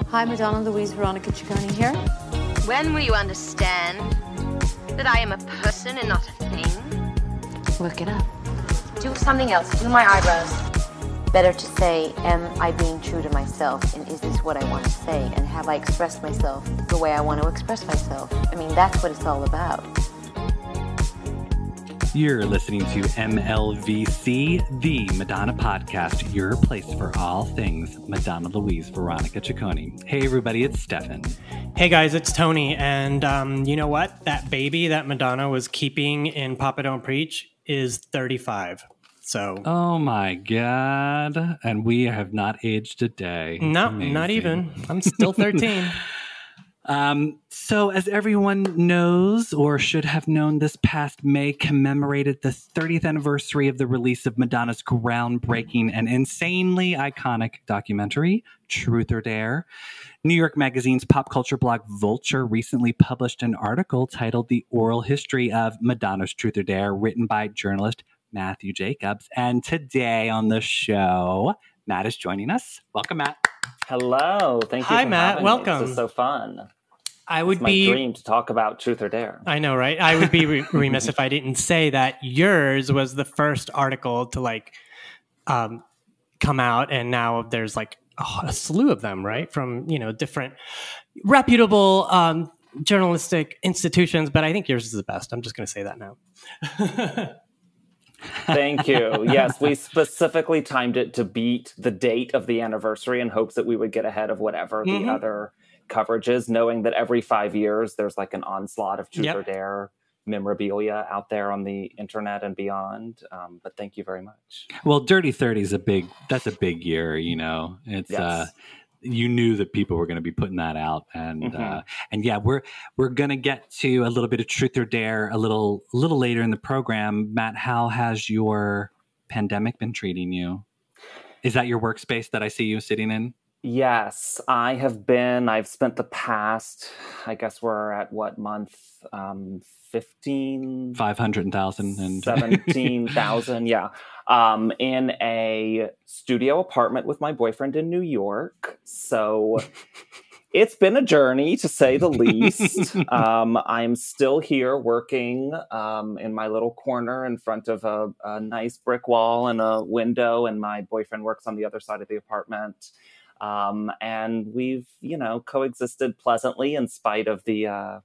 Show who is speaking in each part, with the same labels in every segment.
Speaker 1: Hi, Madonna, Louise Veronica Ciccone here.
Speaker 2: When will you understand that I am a person and not a thing?
Speaker 1: Look it up.
Speaker 2: Do something else. Do my eyebrows.
Speaker 1: Better to say, am I being true to myself? And is this what I want to say? And have I expressed myself the way I want to express myself? I mean, that's what it's all about.
Speaker 3: You're listening to MLVC, the Madonna podcast, your place for all things Madonna Louise Veronica Ciccone. Hey, everybody, it's Stefan.
Speaker 4: Hey, guys, it's Tony. And you know what? That baby that Madonna was keeping in Papa Don't Preach is 35. So,
Speaker 3: oh my God. And we have not aged a day.
Speaker 4: No, not even. I'm still 13.
Speaker 3: So as everyone knows or should have known, this past May commemorated the 30th anniversary of the release of Madonna's groundbreaking and insanely iconic documentary, Truth or Dare. New York Magazine's pop culture blog Vulture recently published an article titled The Oral History of Madonna's Truth or Dare, written by journalist Matthew Jacobs. And today on the show, Matt is joining us. Welcome, Matt.
Speaker 5: Hello. Thank you.
Speaker 4: Hi,
Speaker 5: for
Speaker 4: Matt.
Speaker 5: having
Speaker 4: Welcome.
Speaker 5: Me. This is so fun.
Speaker 4: It's
Speaker 5: my dream to talk about Truth or Dare.
Speaker 4: I know, right? I would be remiss if I didn't say that yours was the first article to come out, and now there's a slew of them, right? From different reputable journalistic institutions, but I think yours is the best. I'm just going to say that now.
Speaker 5: Thank you. Yes, we specifically timed it to beat the date of the anniversary in hopes that we would get ahead of whatever the other coverage is, knowing that every 5 years there's an onslaught of Truth or Dare memorabilia out there on the internet and beyond. But thank you very much.
Speaker 3: Well, Dirty 30 is that's a big year, It's
Speaker 5: yes.
Speaker 3: You knew that people were going to be putting that out, and yeah, we're going to get to a little bit of Truth or Dare a little later in the program. Matt, how has your pandemic been treating you? Is that your workspace that I see you sitting in?
Speaker 5: Yes, I've spent the past, I guess we're at what month? 15?
Speaker 3: 500,000 and
Speaker 5: 17,000. Yeah. In a studio apartment with my boyfriend in New York. So it's been a journey, to say the least. I'm still here working in my little corner in front of a nice brick wall and a window, and my boyfriend works on the other side of the apartment. And we've, coexisted pleasantly in spite of the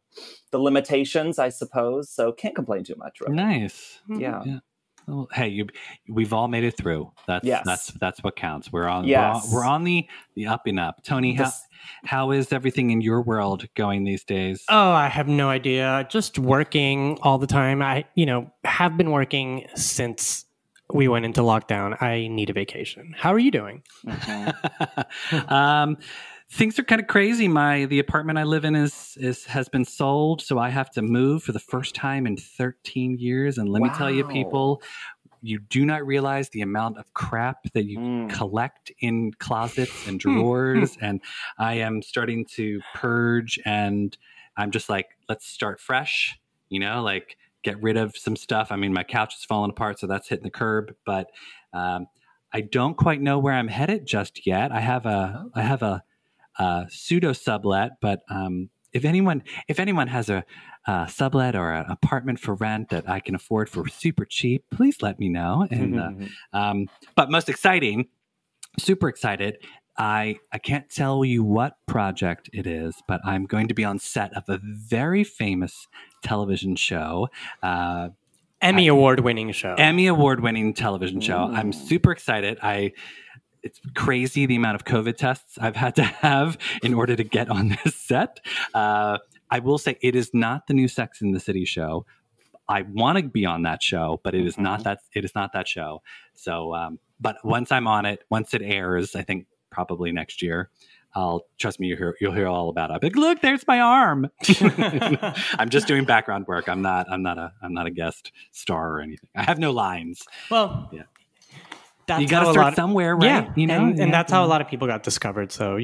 Speaker 5: limitations, I suppose. So can't complain too much. Really.
Speaker 3: Nice.
Speaker 5: Yeah.
Speaker 3: Well, hey, we've all made it through. That's what counts. We're on the up and up. Tony, how is everything in your world going these days?
Speaker 4: Oh, I have no idea. Just working all the time. I, have been working since we went into lockdown. I need a vacation. How are you doing?
Speaker 3: Things are kind of crazy. The apartment I live in has been sold, so I have to move for the first time in 13 years. And let me tell you, people, you do not realize the amount of crap that you collect in closets and drawers. And I am starting to purge, and I'm just let's start fresh. Get rid of some stuff. I mean, my couch is falling apart, so that's hitting the curb. But I don't quite know where I'm headed just yet. I have a pseudo sublet, but if anyone has a sublet or an apartment for rent that I can afford for super cheap, please let me know. And but most exciting, super excited. I can't tell you what project it is, but I'm going to be on set of a very famous television show.
Speaker 4: Emmy award-winning show.
Speaker 3: Emmy award-winning television show. I'm super excited. It's crazy the amount of COVID tests I've had to have in order to get on this set. I will say it is not the new Sex and the City show. I want to be on that show, but it is not that. It is not that show. So, but once I'm on it, once it airs, I think probably next year, trust me, you'll hear all about it. I'll be like, look, there's my arm. I'm just doing background work. I'm not a guest star or anything. I have no lines.
Speaker 4: Well,
Speaker 3: yeah.
Speaker 4: You
Speaker 3: got to start somewhere, right?
Speaker 4: Yeah, and that's how a lot of people got discovered. So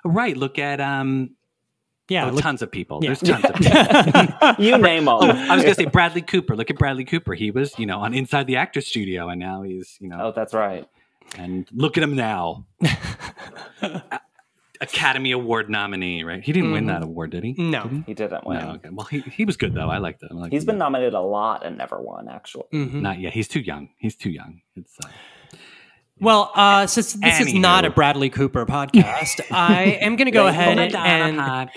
Speaker 3: right. Look at tons of people.
Speaker 4: Yeah.
Speaker 3: There's tons of people.
Speaker 5: You name them.
Speaker 3: I was going to say Bradley Cooper. Look at Bradley Cooper. He was, on Inside the Actors Studio, and now he's,
Speaker 5: Oh, that's right.
Speaker 3: And look at him now. Academy Award nominee, right? He didn't win that award, did he?
Speaker 4: No.
Speaker 3: Did he?
Speaker 5: He didn't win.
Speaker 3: No, okay. Well, he was good, though. I liked him.
Speaker 5: He's been nominated a lot and never won, actually.
Speaker 3: Not yet. He's too young. It's
Speaker 4: Well, since this is not a Bradley Cooper podcast, I am going to go ahead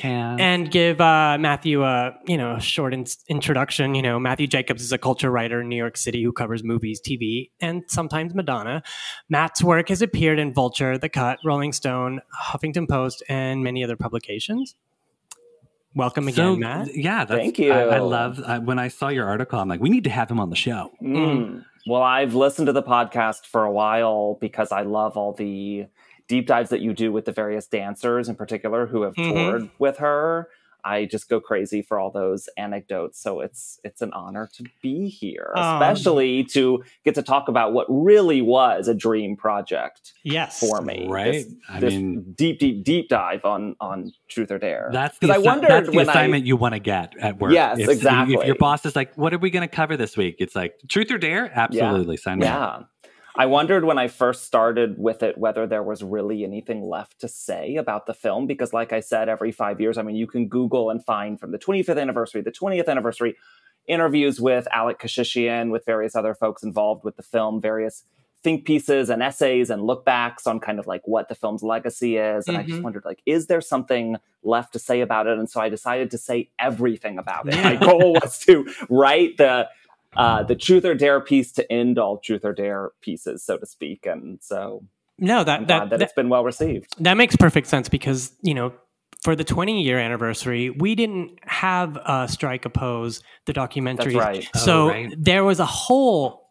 Speaker 4: and give Matthew a short introduction. Matthew Jacobs is a culture writer in New York City who covers movies, TV, and sometimes Madonna. Matt's work has appeared in Vulture, The Cut, Rolling Stone, Huffington Post, and many other publications. Welcome again, Matt.
Speaker 3: Yeah,
Speaker 5: thank you.
Speaker 3: I love when I saw your article. I'm like, we need to have him on the show.
Speaker 5: Well, I've listened to the podcast for a while because I love all the deep dives that you do with the various dancers in particular who have toured with her. I just go crazy for all those anecdotes. So it's an honor to be here, especially to get to talk about what really was a dream project for me.
Speaker 3: Right.
Speaker 5: This deep dive on Truth or Dare.
Speaker 3: That's the assignment you want to get at work.
Speaker 5: Yes, exactly.
Speaker 3: If your boss is like, what are we going to cover this week? It's like, Truth or Dare? Absolutely. Sign me up.
Speaker 5: I wondered when I first started with it whether there was really anything left to say about the film, because like I said, every 5 years, you can Google and find from the 25th anniversary, the 20th anniversary, interviews with Alec Kashishian, with various other folks involved with the film, various think pieces and essays and look backs on kind of like what the film's legacy is. And I just wondered, is there something left to say about it? And so I decided to say everything about it. My goal was to write the Truth or Dare piece to end all Truth or Dare pieces, so to speak. And so I'm glad that it's been well received.
Speaker 4: That makes perfect sense because, for the 20-year anniversary, we didn't have Strike Oppose, the documentary.
Speaker 5: That's right.
Speaker 4: So there was a whole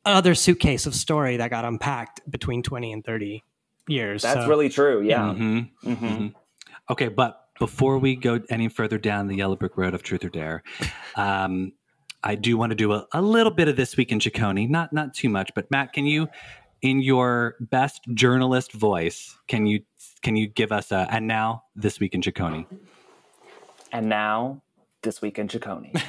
Speaker 4: other suitcase of story that got unpacked between 20 and 30 years.
Speaker 5: That's really true. Yeah.
Speaker 3: Okay, but before we go any further down the yellow brick road of Truth or Dare, I do want to do a little bit of This Week in Ciccone, not too much, but Matt, can you, in your best journalist voice, can you give us and now This Week in Ciccone?
Speaker 5: And now This Week in Ciccone.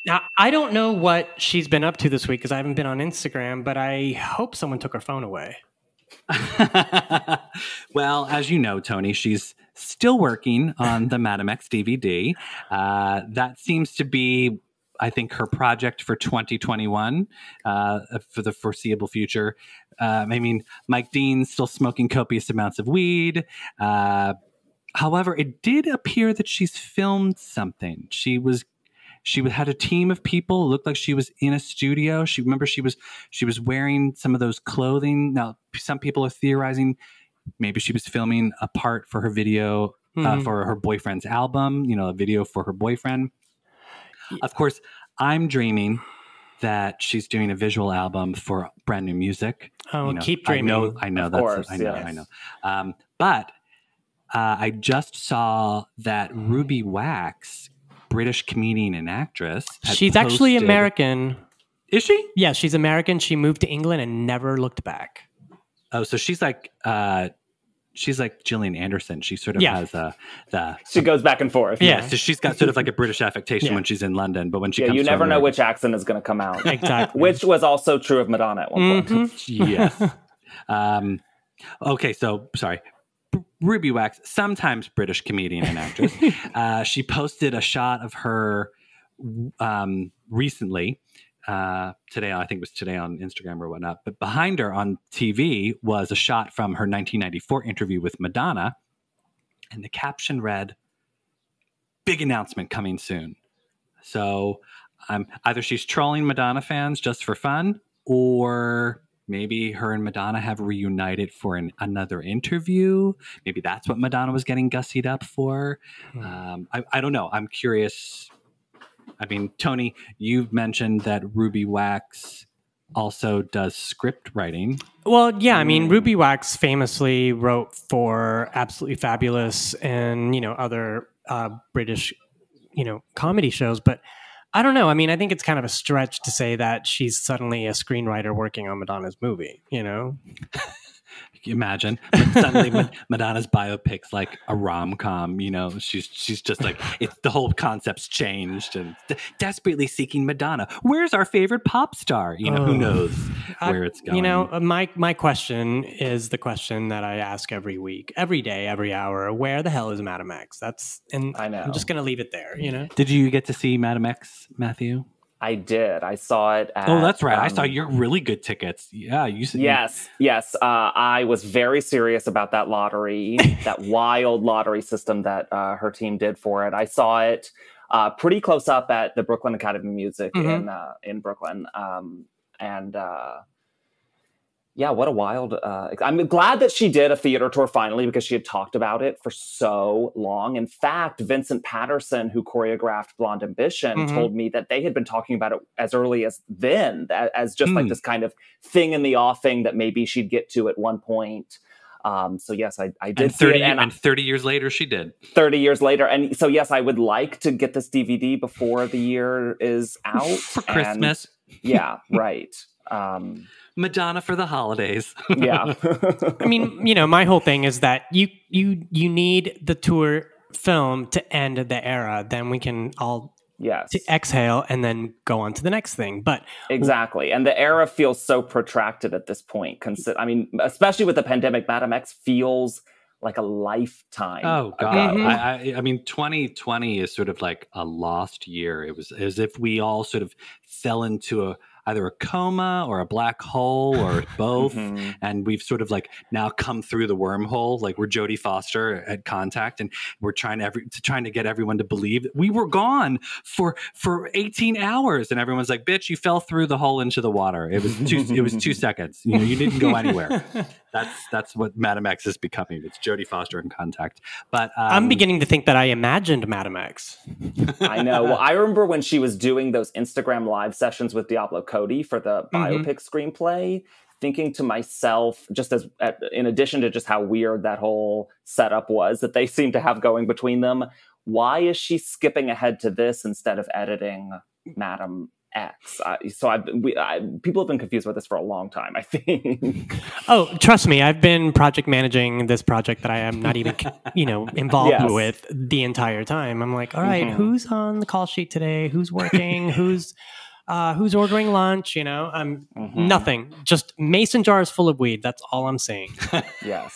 Speaker 4: Now, I don't know what she's been up to this week because I haven't been on Instagram, but I hope someone took her phone away.
Speaker 3: Well, as you know, Tony, she's still working on the Madam X DVD. That seems to be, I think, her project for 2021, for the foreseeable future. Mike Dean's still smoking copious amounts of weed. However, it did appear that she's filmed something. She had a team of people. It looked like she was in a studio. She was wearing some of those clothing. Now, some people are theorizing maybe she was filming a part for her video for her boyfriend's album. A video for her boyfriend. Of course, I'm dreaming that she's doing a visual album for brand new music.
Speaker 4: Oh, keep dreaming.
Speaker 3: I know. I know. But I just saw that Ruby Wax, British comedian and actress.
Speaker 4: She's actually American.
Speaker 3: Is she?
Speaker 4: Yeah, she's American. She moved to England and never looked back.
Speaker 3: Oh, so she's like Gillian Anderson. She sort of has
Speaker 5: she goes back and forth.
Speaker 3: Yeah, so she's got sort of like a British affectation when she's in London, but when she comes
Speaker 5: you
Speaker 3: to
Speaker 5: never know
Speaker 3: America,
Speaker 5: which accent is going to come out.
Speaker 4: Exactly.
Speaker 5: Which was also true of Madonna at one point.
Speaker 3: Yes. Okay, so sorry. Ruby Wax, sometimes British comedian and actress. She posted a shot of her recently. Today, I think it was today on Instagram or whatnot. But behind her on TV was a shot from her 1994 interview with Madonna. And the caption read, "Big announcement coming soon." So either she's trolling Madonna fans just for fun, or maybe her and Madonna have reunited for another interview. Maybe that's what Madonna was getting gussied up for. I don't know. I'm curious. Tony, you've mentioned that Ruby Wax also does script writing.
Speaker 4: Well, yeah. Ruby Wax famously wrote for Absolutely Fabulous and, other British, comedy shows. But I don't know. I think it's kind of a stretch to say that she's suddenly a screenwriter working on Madonna's movie,
Speaker 3: Imagine, but suddenly Madonna's biopics like a rom-com. You know, she's just like the whole concept's changed, and desperately seeking Madonna. Where's our favorite pop star? You know, who knows where it's going?
Speaker 4: You know, my question is the question that I ask every week, every day, every hour. Where the hell is Madam X? I know. I'm just gonna leave it there. You know.
Speaker 3: Did you get to see Madam X, Matthew?
Speaker 5: I did. I saw it at...
Speaker 3: Oh, that's right. I saw your really good tickets. Yeah, you said...
Speaker 5: Yes. I was very serious about that lottery, that wild lottery system that her team did for it. I saw it pretty close up at the Brooklyn Academy of Music in Brooklyn. Yeah, what a wild... I'm glad that she did a theater tour finally, because she had talked about it for so long. In fact, Vincent Patterson, who choreographed Blonde Ambition, told me that they had been talking about it as early as then, as just like this kind of thing in the offing that maybe she'd get to at one point. So yes, I did see it.
Speaker 3: And 30 years later, she did.
Speaker 5: 30 years later. And so yes, I would like to get this DVD before the year is out.
Speaker 3: For Christmas.
Speaker 5: Yeah, right.
Speaker 3: Madonna for the holidays.
Speaker 5: Yeah.
Speaker 4: I mean, you know, my whole thing is that you need the tour film to end the era. Then we can all to exhale and then go on to the next thing. But
Speaker 5: exactly. And the era feels so protracted at this point. I mean, especially with the pandemic, Madam X feels like a lifetime.
Speaker 3: Oh God. I mean, 2020 is sort of like a lost year. It was as if we all sort of fell into either a coma or a black hole or both. And we've sort of like now come through the wormhole. Like we're Jodie Foster at Contact, and we're trying to get everyone to believe that we were gone for 18 hours. And everyone's like, bitch, you fell through the hole into the water. It was 2 seconds. You know, you didn't go anywhere. That's what Madam X is becoming. It's Jodie Foster in Contact. But
Speaker 4: I'm beginning to think that I imagined Madam X.
Speaker 5: I know. Well, I remember when she was doing those Instagram live sessions with Diablo Cody for the biopic screenplay, thinking to myself, just as in addition to just how weird that whole setup was that they seem to have going between them, why is she skipping ahead to this instead of editing Madam X? People have been confused with this for a long time, I think.
Speaker 4: Oh, trust me, I've been project managing this project that I am not even, involved with the entire time. I'm like, all right, who's on the call sheet today? Who's working? Who's ordering lunch? Nothing. Just mason jars full of weed. That's all I'm saying.
Speaker 5: Yes.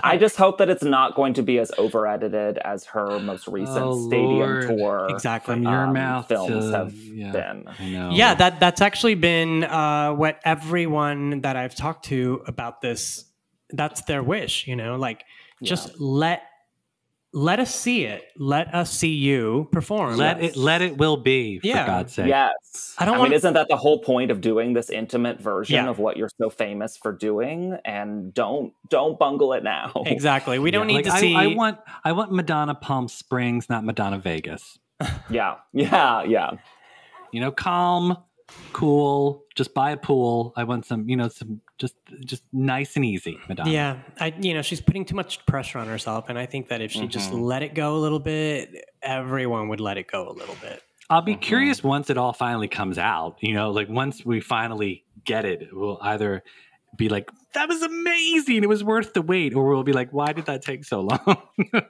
Speaker 5: I just hope that it's not going to be as over edited as her most recent stadium tour.
Speaker 4: Exactly.
Speaker 3: From your mouth
Speaker 5: films have been.
Speaker 3: I know.
Speaker 4: Yeah, that's actually been what everyone that I've talked to about this, that's their wish, just let us see it. Let us see you perform.
Speaker 3: Let it will be, for God's sake.
Speaker 5: Yes. I mean, isn't that the whole point of doing this intimate version of what you're so famous for doing? And don't bungle it now.
Speaker 4: Exactly. We don't need to see.
Speaker 3: I want Madonna Palm Springs, not Madonna Vegas.
Speaker 5: Yeah.
Speaker 3: Calm, cool, just buy a pool. I want some just nice and easy, Madonna.
Speaker 4: Yeah, she's putting too much pressure on herself, and I think that if she just let it go a little bit, everyone would let it go a little bit.
Speaker 3: I'll be curious once it all finally comes out. Once we finally get it, we'll either be like, that was amazing, it was worth the wait, or we'll be like, why did that take so long?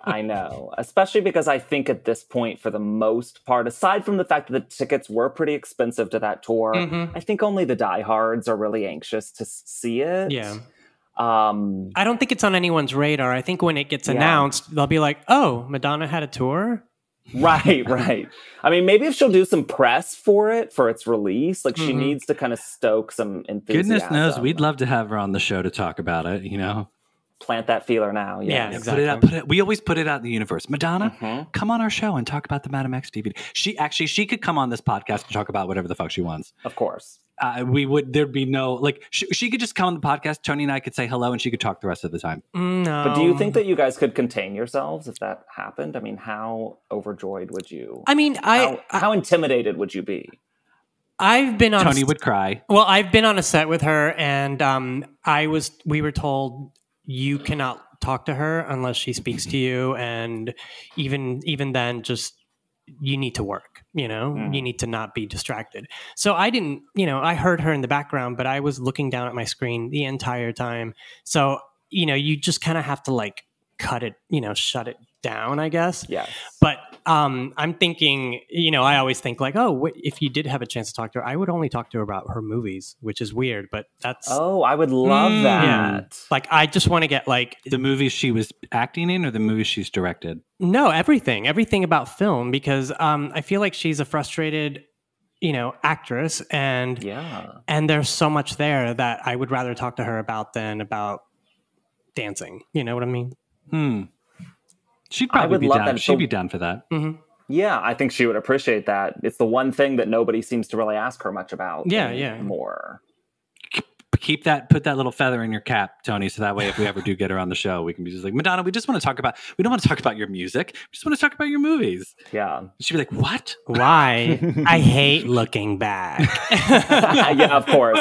Speaker 5: I know, especially because I think at this point, for the most part, aside from the fact that the tickets were pretty expensive to that tour, I think only the diehards are really anxious to see it.
Speaker 4: Yeah. I don't think it's on anyone's radar. I think when it gets announced, they'll be like, oh, Madonna had a tour?
Speaker 5: Right. I mean, maybe if she'll do some press for its release, she needs to kind of stoke some enthusiasm.
Speaker 3: Goodness knows, we'd love to have her on the show to talk about it,
Speaker 5: Plant that feeler now.
Speaker 4: Yeah, exactly.
Speaker 3: We always put it out in the universe. Madonna, come on our show and talk about the Madam X DVD. She could come on this podcast and talk about whatever the fuck she wants.
Speaker 5: Of course.
Speaker 3: There'd be no, she could just come on the podcast, Tony and I could say hello, and she could talk the rest of the time.
Speaker 4: No.
Speaker 5: But do you think that you guys could contain yourselves if that happened? I mean, how overjoyed would you?
Speaker 4: I mean,
Speaker 5: how intimidated would you be?
Speaker 4: I've been on
Speaker 3: Tony would cry.
Speaker 4: Well, I've been on a set with her, and we were told you cannot talk to her unless she speaks to you, and even then, just you need to work. You need to not be distracted. So I didn't, I heard her in the background, but I was looking down at my screen the entire time. So you just kind of have to like cut it, shut it down, I guess.
Speaker 5: Yes.
Speaker 4: But I'm thinking, I always think like, if you did have a chance to talk to her, I would only talk to her about her movies, which is weird, but that's...
Speaker 5: Oh, I would love that.
Speaker 4: Yeah. Like, I just want to get like...
Speaker 3: The movies she was acting in or the movies she's directed?
Speaker 4: No, everything about film, because I feel like she's a frustrated, actress, and there's so much there that I would rather talk to her about than about dancing. You know what I mean?
Speaker 3: She'd probably be down. She'd be down for that.
Speaker 4: Mm-hmm.
Speaker 5: Yeah, I think she would appreciate that. It's the one thing that nobody seems to really ask her much about. More.
Speaker 3: Put that little feather in your cap, Tony, so that way if we ever do get her on the show, we can be just like, Madonna, we don't want to talk about your music. We just want to talk about your movies.
Speaker 5: Yeah.
Speaker 3: She'd be like, what?
Speaker 4: Why? I hate looking back.
Speaker 5: Yeah, of course.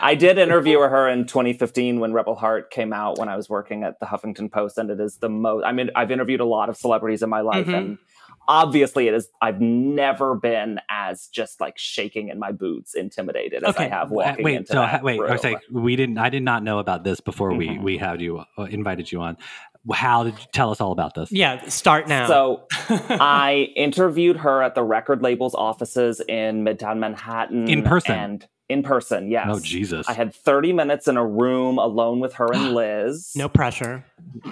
Speaker 5: I did interview her in 2015 when Rebel Heart came out when I was working at the Huffington Post, and it is the most, I've interviewed a lot of celebrities in my life, and obviously I've never been as just like shaking in my boots, intimidated as I have walking into that room.
Speaker 3: I was like, I did not know about this before we had you invited you on. How did you tell us all about this?
Speaker 4: Yeah, start now.
Speaker 5: So I interviewed her at the record label's offices in Midtown Manhattan.
Speaker 3: In person?
Speaker 5: In person, yes.
Speaker 3: Oh, Jesus.
Speaker 5: I had 30 minutes in a room alone with her and Liz.
Speaker 4: No pressure.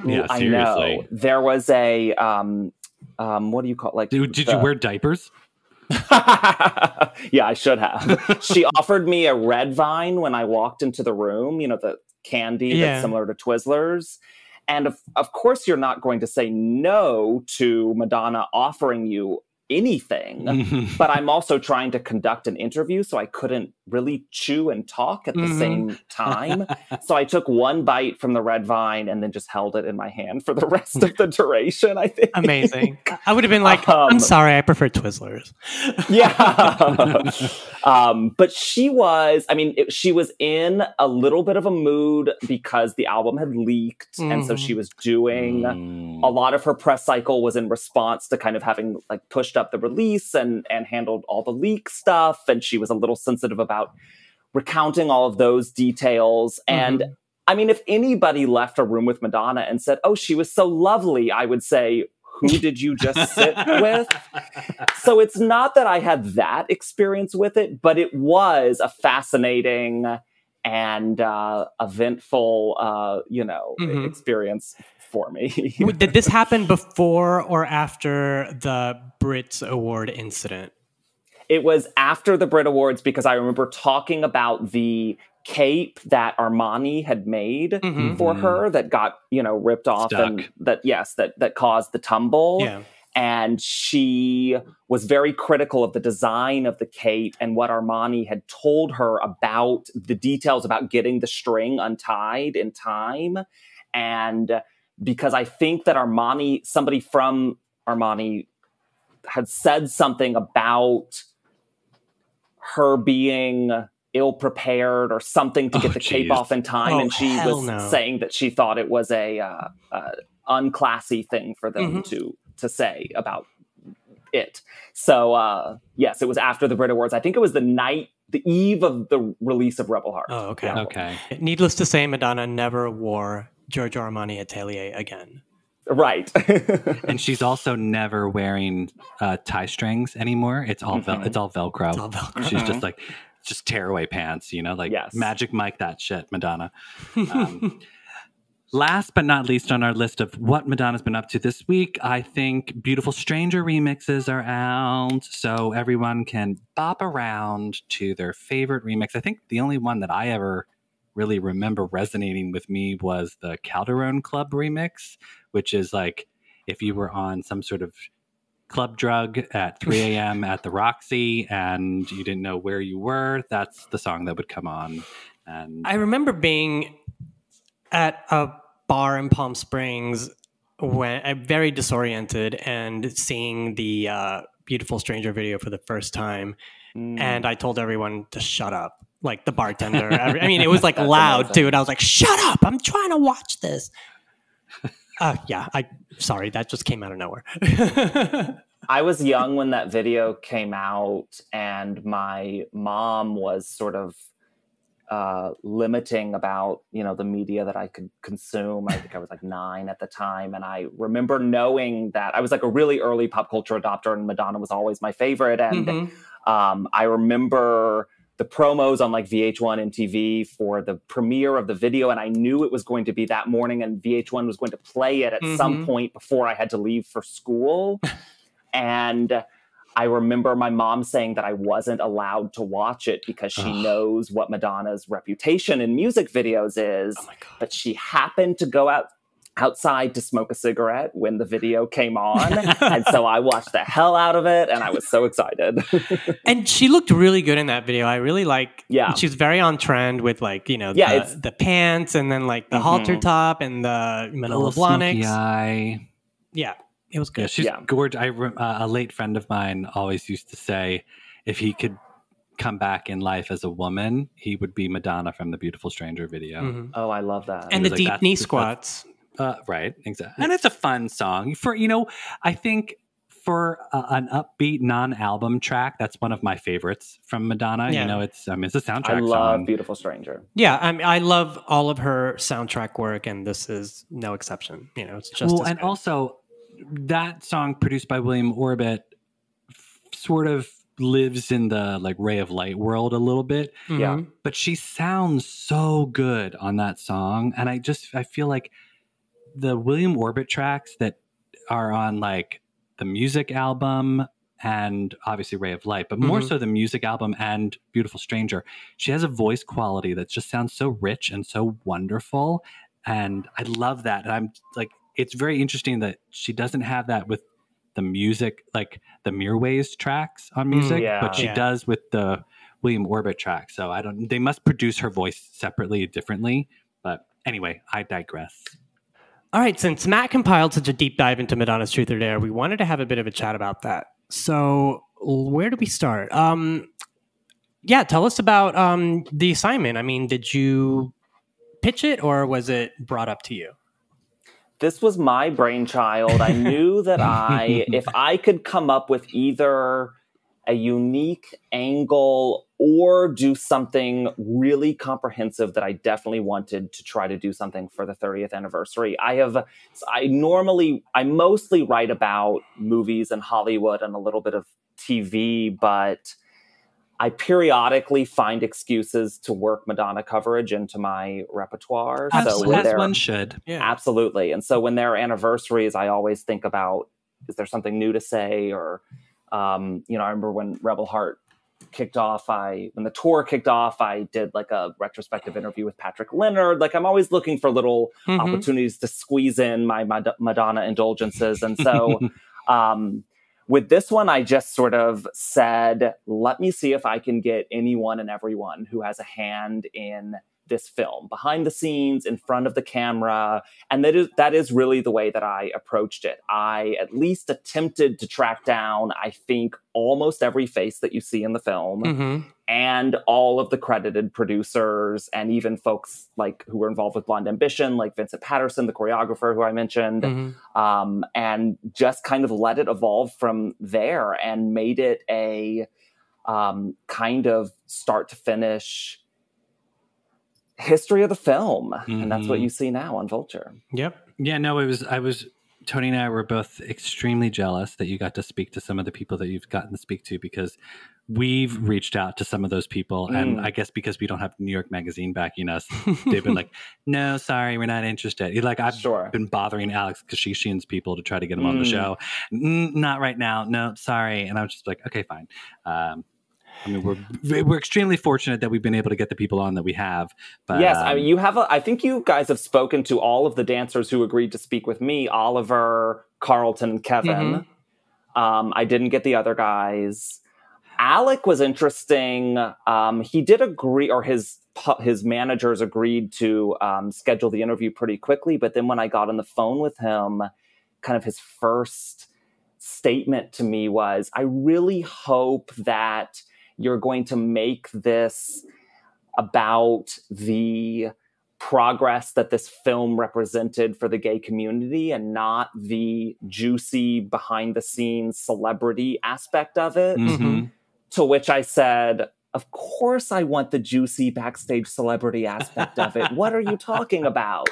Speaker 3: Yeah,
Speaker 5: I
Speaker 3: seriously.
Speaker 5: know. There was a... what do you call it? Like,
Speaker 3: did you wear diapers?
Speaker 5: Yeah, I should have. She offered me a red vine when I walked into the room, the candy that's similar to Twizzlers. And of course, you're not going to say no to Madonna offering you anything, but I'm also trying to conduct an interview, so I couldn't really chew and talk at the same time. So I took one bite from the red vine and then just held it in my hand for the rest of the duration, I think.
Speaker 4: Amazing. I would have been like, I'm sorry, I prefer Twizzlers.
Speaker 5: But she was, she was in a little bit of a mood because the album had leaked. And so she was doing a lot of her press cycle was in response to kind of having like pushed up the release and handled all the leak stuff. And she was a little sensitive about recounting all of those details. And if anybody left a room with Madonna and said, oh, she was so lovely, I would say, who did you just sit with? So it's not that I had that experience with it, but it was a fascinating and eventful, experience for me.
Speaker 4: Did this happen before or after the Brits Award Incident?
Speaker 5: It was after the Brit Awards because I remember talking about the cape that Armani had made for her that got, ripped off and that caused the tumble. Yeah. And she was very critical of the design of the cape and what Armani had told her about the details about getting the string untied in time. And because I think that somebody from Armani had said something about her being ill-prepared or something to get the cape off in time. And she was saying that she thought it was a unclassy thing for them to say about it. So, yes, it was after the Brit Awards. I think it was the eve of the release of Rebel Heart.
Speaker 4: Oh, okay.
Speaker 5: Yeah.
Speaker 4: Okay. Needless to say, Madonna never wore Giorgio Armani Atelier again.
Speaker 5: Right.
Speaker 3: And she's also never wearing tie strings anymore. It's all Velcro. It's all Velcro. She's just like tearaway pants, Magic Mike that shit, Madonna. Last but not least on our list of what Madonna's been up to this week, I think Beautiful Stranger remixes are out, so everyone can bop around to their favorite remix. I think the only one that I ever really remember resonating with me was the Calderon Club remix, which is like if you were on some sort of club drug at 3 a.m. at the Roxy and you didn't know where you were, that's the song that would come on. And
Speaker 4: I remember being at a bar in Palm Springs when I'm very disoriented and seeing the Beautiful Stranger video for the first time. And I told everyone to shut up. Like the bartender. It was like loud amazing. Too. And I was like, shut up. I'm trying to watch this. Sorry, that just came out of nowhere.
Speaker 5: I was young when that video came out and my mom was sort of limiting about, the media that I could consume. I think I was like 9 at the time. And I remember knowing that I was like a really early pop culture adopter, and Madonna was always my favorite. And I remember the promos on like VH1 and TV for the premiere of the video. And I knew it was going to be that morning, and VH1 was going to play it at some point before I had to leave for school. And I remember my mom saying that I wasn't allowed to watch it because she knows what Madonna's reputation in music videos is. Oh my God. But she happened to go outside to smoke a cigarette when the video came on. And so I watched the hell out of it, and I was so excited.
Speaker 4: And she looked really good in that video. I really she was very on trend with the pants, and then like the halter top and the Manila Blahniks.
Speaker 3: Eye.
Speaker 4: Yeah. It was good.
Speaker 3: Yeah, she's gorgeous. A late friend of mine always used to say, if he could come back in life as a woman, he would be Madonna from the Beautiful Stranger video.
Speaker 5: Oh, I love that.
Speaker 4: And the deep knee squats.
Speaker 3: Right, exactly. And it's a fun song. I think for an upbeat non-album track, that's one of my favorites from Madonna.
Speaker 4: Yeah.
Speaker 3: It's a soundtrack song.
Speaker 5: I love Beautiful Stranger.
Speaker 4: Yeah, I love all of her soundtrack work, and this is no exception. It's just
Speaker 3: and
Speaker 4: good.
Speaker 3: Also, that song produced by William Orbit sort of lives in the like Ray of Light world a little bit.
Speaker 5: Yeah.
Speaker 3: But she sounds so good on that song. And I feel like the William Orbit tracks that are on like the music album and obviously Ray of Light, but more so the music album and Beautiful Stranger, she has a voice quality that just sounds so rich and so wonderful. And I love that. And I'm like, it's very interesting that she doesn't have that with the music, like the Mirways tracks on music, but she does with the William Orbit track. So they must produce her voice separately, differently. But anyway, I digress.
Speaker 4: All right. Since Matt compiled such a deep dive into Madonna's Truth or Dare, we wanted to have a bit of a chat about that. So where do we start? Tell us about the assignment. I mean, did you pitch it, or was it brought up to you?
Speaker 5: This was my brainchild. I knew that if I could come up with either a unique angle or do something really comprehensive, that I definitely wanted to try to do something for the 30th anniversary. I mostly write about movies and Hollywood and a little bit of TV, but I periodically find excuses to work Madonna coverage into my repertoire.
Speaker 3: Absolutely. As one should.
Speaker 5: Yeah. Absolutely. And so when there are anniversaries, I always think about, is there something new to say? Or, I remember when Rebel Heart kicked off, when the tour kicked off, I did like a retrospective interview with Patrick Leonard. Like, I'm always looking for little opportunities to squeeze in my Madonna indulgences. And so, with this one, I just sort of said, let me see if I can get anyone and everyone who has a hand in this film, behind the scenes, in front of the camera. And that is really the way that I approached it. I at least attempted to track down, I think, almost every face that you see in the film, and all of the credited producers, and even folks like who were involved with Blonde Ambition, like Vincent Patterson, the choreographer who I mentioned, and just kind of let it evolve from there and made it a kind of start to finish history of the film. And that's what you see now on Vulture.
Speaker 3: Yep. Yeah, no, Tony and I were both extremely jealous that you got to speak to some of the people that you've gotten to speak to, because we've reached out to some of those people. And I guess because we don't have New York Magazine backing us, they've been like, no, sorry, we're not interested. Like, I've been bothering Alex Kashishian's people to try to get him on the show. Not right now. No, sorry. And I was just like, okay, fine. I mean, we're extremely fortunate that we've been able to get the people on that we have. But,
Speaker 5: yes, I mean, I think you guys have spoken to all of the dancers who agreed to speak with me: Oliver, Carlton, and Kevin. I didn't get the other guys. Alec was interesting. He did agree, or his managers agreed to schedule the interview pretty quickly. But then when I got on the phone with him, kind of his first statement to me was, I really hope that you're going to make this about the progress that this film represented for the gay community, and not the juicy behind the scenes celebrity aspect of it. To which I said, of course I want the juicy backstage celebrity aspect of it. What are you talking about?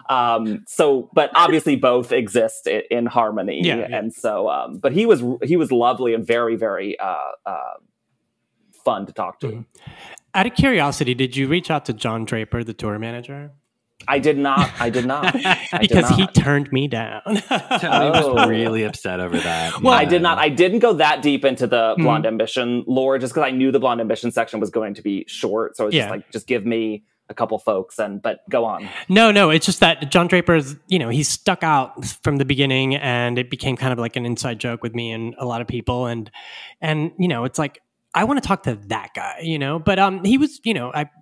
Speaker 5: But obviously both exist in harmony.
Speaker 4: Yeah.
Speaker 5: And so, but he was lovely and very, very fun to talk to.
Speaker 4: Mm-hmm. Out of curiosity, did you reach out to John Draper, the tour manager?
Speaker 5: I did not.
Speaker 4: Because he turned me down.
Speaker 3: Tony was really upset over that.
Speaker 5: Well, I did not. I didn't go that deep into the Blonde Ambition lore just because I knew the Blonde Ambition section was going to be short. So I was just like, just give me a couple folks but go on.
Speaker 4: No, it's just that John Draper's, he stuck out from the beginning and it became kind of like an inside joke with me and a lot of people. And it's like, I want to talk to that guy, but he was,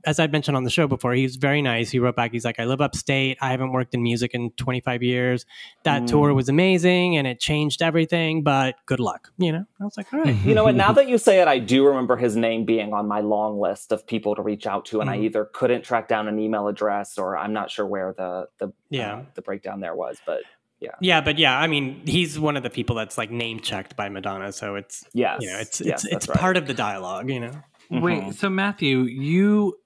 Speaker 4: as I mentioned on the show before, he was very nice. He wrote back, he's like, I live upstate. I haven't worked in music in 25 years. That tour was amazing and it changed everything, but good luck. I was like, all right.
Speaker 5: You know what? Now that you say it, I do remember his name being on my long list of people to reach out to. And I either couldn't track down an email address or I'm not sure where the breakdown there was, but yeah. I mean, he's one of the people that's like name checked by Madonna, so it's it's part of the dialogue,
Speaker 3: Wait, so Matthew, you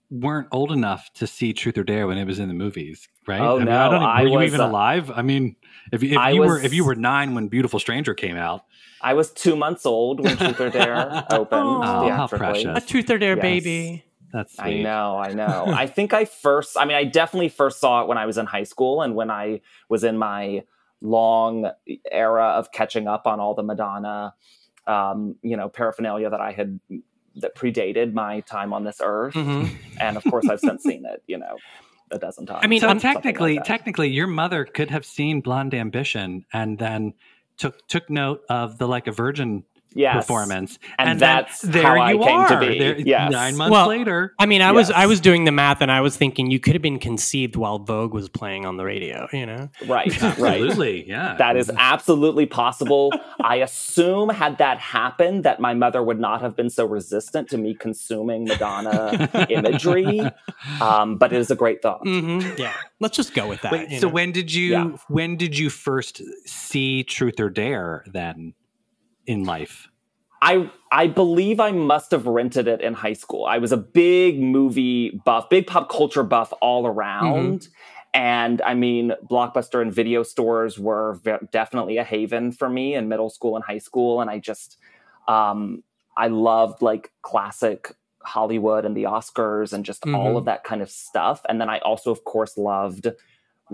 Speaker 3: weren't old enough to see Truth or Dare when it was in the movies, right?
Speaker 5: Oh no,
Speaker 3: were you even alive? I mean, if you were 9 when Beautiful Stranger came out,
Speaker 5: I was 2 months old when Truth or Dare opened.
Speaker 3: Oh, how precious!
Speaker 4: A Truth or Dare baby.
Speaker 3: That's sweet.
Speaker 5: I know. I think I definitely first saw it when I was in high school and when I was in my long era of catching up on all the Madonna, paraphernalia that predated my time on this earth. Mm-hmm. And of course I've since seen it, a dozen times.
Speaker 3: I mean, so technically your mother could have seen Blonde Ambition and then took note of the Like a Virgin performance, and that's how I came to be.
Speaker 5: 9
Speaker 3: months later.
Speaker 4: I mean, I was doing the math, and I was thinking you could have been conceived while Vogue was playing on the radio.
Speaker 5: Right,
Speaker 3: absolutely, yeah,
Speaker 5: that is absolutely possible. I assume had that happened, that my mother would not have been so resistant to me consuming Madonna imagery. But it is a great thought.
Speaker 4: Mm-hmm. Yeah, let's just go with that.
Speaker 3: Wait, so when did you first see Truth or Dare then? In life,
Speaker 5: I believe I must have rented it in high school. I was a big movie buff, big pop culture buff all around. Mm-hmm. And I mean, Blockbuster and video stores were definitely a haven for me in middle school and high school. And I just, I loved like classic Hollywood and the Oscars and just all of that kind of stuff. And then I also, of course, loved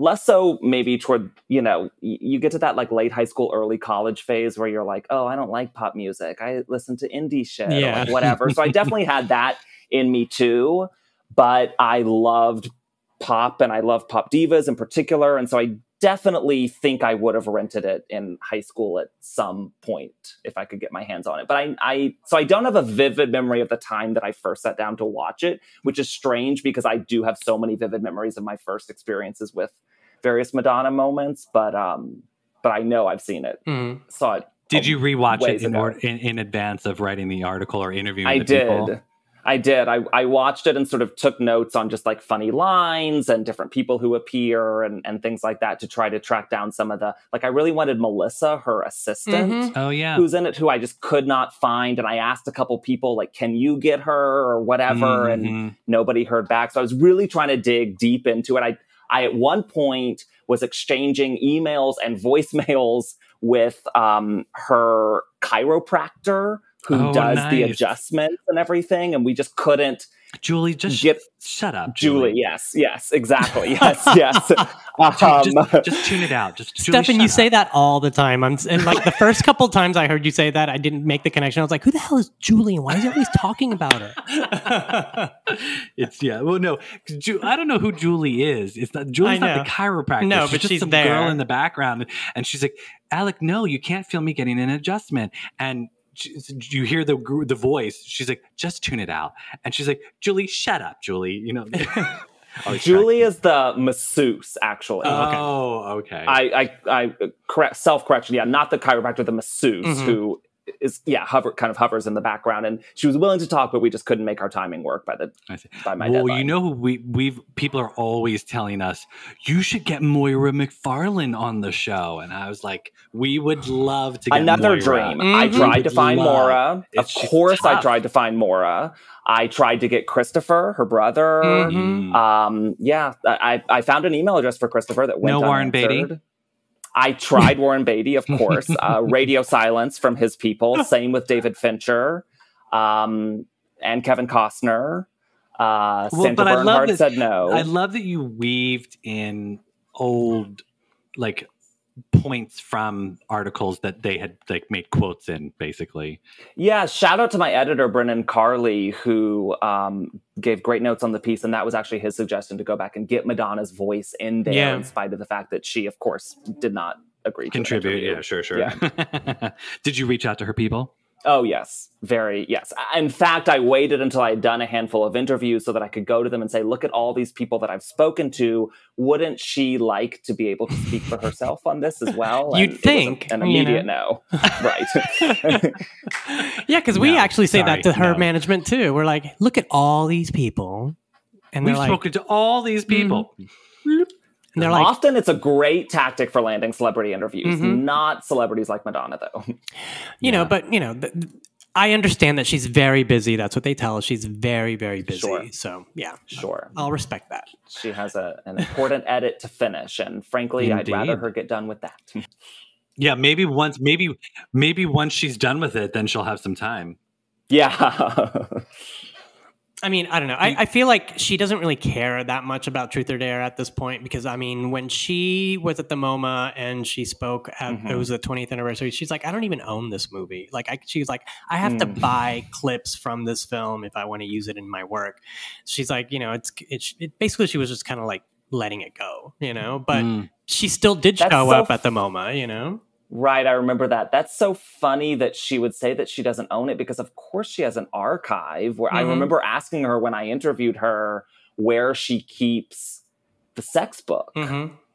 Speaker 5: less so maybe toward, you get to that like late high school, early college phase where you're like, oh, I don't like pop music. I listen to indie shit or like whatever. So I definitely had that in me too, but I loved pop and I love pop divas in particular. And so I definitely think I would have rented it in high school at some point if I could get my hands on it. But so I don't have a vivid memory of the time that I first sat down to watch it, which is strange because I do have so many vivid memories of my first experiences with various Madonna moments. But I know I've seen it. Mm-hmm. Saw it.
Speaker 3: Did you rewatch it in advance of writing the article or interviewing
Speaker 5: the
Speaker 3: people?
Speaker 5: I did. I watched it and sort of took notes on just like funny lines and different people who appear and things like that to try to track down some of the, like I really wanted Melissa, her assistant, who's in it, who I just could not find. And I asked a couple people like, can you get her or whatever? And nobody heard back. So I was really trying to dig deep into it. I at one point was exchanging emails and voicemails with her chiropractor who does the adjustments and everything. And we just couldn't.
Speaker 3: Julie, just shut up.
Speaker 5: Julie, yes, exactly. Yes.
Speaker 3: Just tune it out.
Speaker 4: Stefan, you say that all the time. And like the first couple times I heard you say that, I didn't make the connection. I was like, who the hell is Julie? And why is he always talking about her?
Speaker 3: I don't know who Julie is. Julie's not the chiropractor.
Speaker 4: No, but
Speaker 3: she's just some
Speaker 4: there.
Speaker 3: girl in the background. And she's like, Alec, no, you can't feel me getting an adjustment. And you hear the voice. She's like, just tune it out. And she's like, Julie, shut up, Julie.
Speaker 5: Julie is the masseuse, actually.
Speaker 3: Oh, okay.
Speaker 5: I self-correction. Yeah, not the chiropractor, the masseuse who kind of hovers in the background, and she was willing to talk, but we just couldn't make our timing work by my deadline.
Speaker 3: You know who people are always telling us, you should get Moira McFarlane on the show, and I was like, we would love to get
Speaker 5: another
Speaker 3: Moira.
Speaker 5: dream. I tried to find Moira. Of course,
Speaker 3: tough.
Speaker 5: I tried to find Moira. I tried to get Christopher, her brother. I found an email address for Christopher that went unanswered.
Speaker 3: Warren Beatty.
Speaker 5: I tried Warren Beatty, of course. Radio silence from his people. Same with David Fincher and Kevin Costner. Sandra Bernhard said no.
Speaker 3: I love that you weaved in old points from articles that they had made quotes in, basically.
Speaker 5: Yeah, shout out to my editor, Brennan Carley, who gave great notes on the piece, and that was actually his suggestion to go back and get Madonna's voice in there, in spite of the fact that she, of course, did not agree to
Speaker 3: contribute. Yeah, sure. Yeah. Did you reach out to her people?
Speaker 5: Oh, yes. Yes. In fact, I waited until I had done a handful of interviews so that I could go to them and say, look at all these people that I've spoken to. Wouldn't she like to be able to speak for herself on this as well?
Speaker 4: You'd think.
Speaker 5: An immediate no. Right.
Speaker 4: Yeah, because we actually say that to her management, too. We're like, look at all these people. And
Speaker 3: we've spoken to all these people.
Speaker 4: And they're like,
Speaker 5: often it's a great tactic for landing celebrity interviews, not celebrities like Madonna, though.
Speaker 4: I understand that she's very busy. That's what they tell us. She's very, very busy.
Speaker 5: Sure.
Speaker 4: So, yeah.
Speaker 5: Sure.
Speaker 4: I'll respect that.
Speaker 5: She has an important edit to finish, and frankly, I'd rather her get done with that.
Speaker 3: Yeah, maybe once she's done with it, then she'll have some time.
Speaker 5: Yeah.
Speaker 4: I mean, I don't know. I feel like she doesn't really care that much about Truth or Dare at this point because, I mean, when she was at the MoMA and she spoke at, it was the 20th anniversary, she's like, I don't even own this movie. She's like, I have to buy clips from this film if I want to use it in my work. She's like, basically she was just kind of like letting it go, but she still did show up at the MoMA,
Speaker 5: Right, I remember that. That's so funny that she would say that she doesn't own it because, of course, she has an archive. Where I remember asking her when I interviewed her where she keeps the sex book.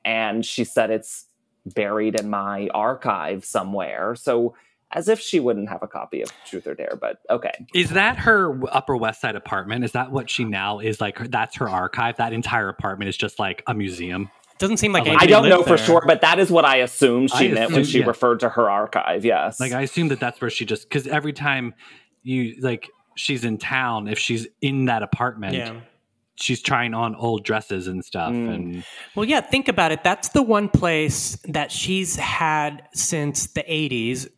Speaker 5: And she said it's buried in my archive somewhere. So as if she wouldn't have a copy of Truth or Dare, but okay.
Speaker 3: Is that her Upper West Side apartment? Is that what she now is like? That's her archive? That entire apartment is just like a museum?
Speaker 4: Doesn't seem like
Speaker 5: I don't know for sure, but that is what I assumed she meant when she referred to her archive. Yes,
Speaker 3: I assume that's where she just, because every time she's in town, if she's in that apartment, she's trying on old dresses and stuff. And
Speaker 4: well, yeah, think about it. That's the one place that she's had since the 80s.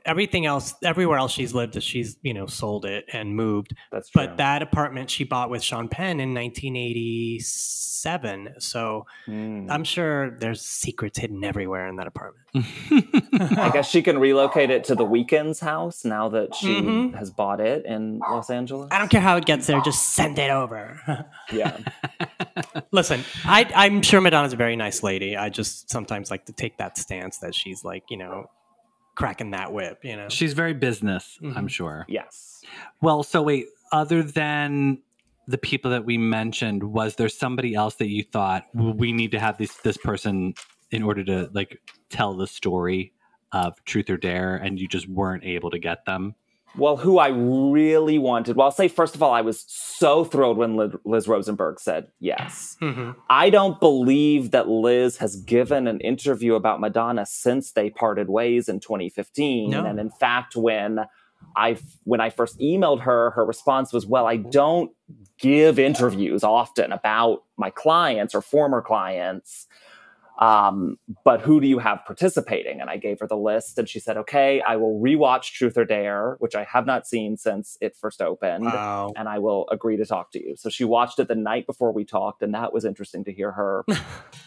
Speaker 4: Everything else, everywhere else she's lived, she's, sold it and moved.
Speaker 5: That's true.
Speaker 4: But that apartment she bought with Sean Penn in 1987. So I'm sure there's secrets hidden everywhere in that apartment.
Speaker 5: I guess she can relocate it to the Weeknd's house now that she has bought it in Los Angeles.
Speaker 4: I don't care how it gets there. Just send it over.
Speaker 5: Yeah.
Speaker 4: Listen, I'm sure Madonna's a very nice lady. I just sometimes like to take that stance that she's like, cracking that whip,
Speaker 3: She's very business, I'm sure.
Speaker 5: Yes.
Speaker 3: Well, so wait, other than the people that we mentioned, was there somebody else that you thought, we need to have this person in order to tell the story of Truth or Dare, and you just weren't able to get them?
Speaker 5: Well, who I really wanted, I'll say, first of all, I was so thrilled when Liz Rosenberg said yes. I don't believe that Liz has given an interview about Madonna since they parted ways in 2015. No. And in fact, when I first emailed her, her response was, well, I don't give interviews often about my clients or former clients. But who do you have participating? And I gave her the list and she said, okay, I will rewatch Truth or Dare, which I have not seen since it first opened. Wow. And I will agree to talk to you. So she watched it the night before we talked, and that was interesting to hear her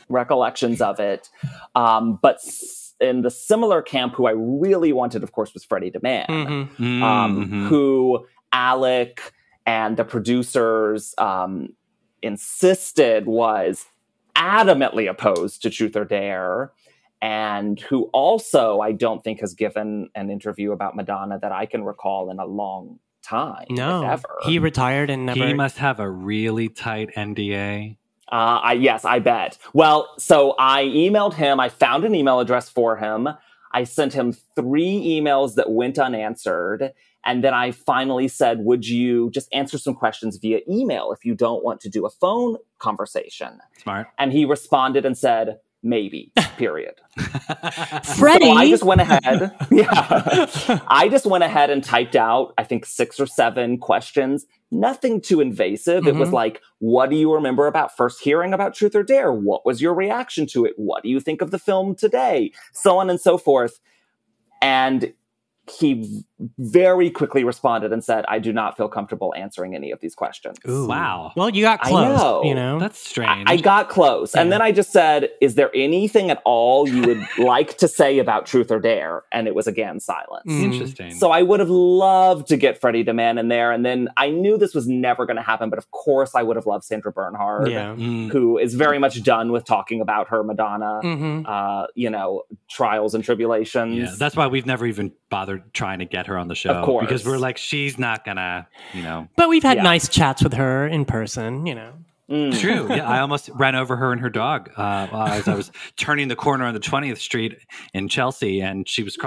Speaker 5: recollections of it. But in the similar camp, who I really wanted, of course, was Freddie DeMann, who Alec and the producers insisted was adamantly opposed to Truth or Dare, and who also I don't think has given an interview about Madonna that I can recall in a long time.
Speaker 4: No,
Speaker 5: ever.
Speaker 4: He retired and never.
Speaker 3: He must have a really tight NDA.
Speaker 5: Yes, I bet. Well, so I emailed him. I found an email address for him. I sent him 3 emails that went unanswered. And then I finally said, would you just answer some questions via email if you don't want to do a phone conversation?
Speaker 3: Smart.
Speaker 5: And he responded and said, maybe, period.
Speaker 4: Freddie.
Speaker 5: So I just went ahead. I just went ahead and typed out, I think 6 or 7 questions. Nothing too invasive. It was like, what do you remember about first hearing about Truth or Dare? What was your reaction to it? What do you think of the film today? So on and so forth. And he very quickly responded and said, I do not feel comfortable answering any of these questions.
Speaker 3: Ooh. Wow.
Speaker 4: Well, you got close, you know?
Speaker 3: That's strange.
Speaker 5: I got close. Yeah. And then I just said, is there anything at all you would like to say about Truth or Dare? And it was again silence.
Speaker 3: Interesting.
Speaker 5: So I would have loved to get Freddie DeMann in there. And then I knew this was never going to happen. But of course, I would have loved Sandra Bernhard, who is very much done with talking about her Madonna, you know, trials and tribulations.
Speaker 3: Yeah, that's why we've never even bothered trying to get her on the show.
Speaker 5: Of course.
Speaker 3: Because we're like, she's not gonna, you know.
Speaker 4: But we've had nice chats with her in person, you know.
Speaker 3: True. Yeah, I almost ran over her and her dog as I was turning the corner on the 20th Street in Chelsea, and she was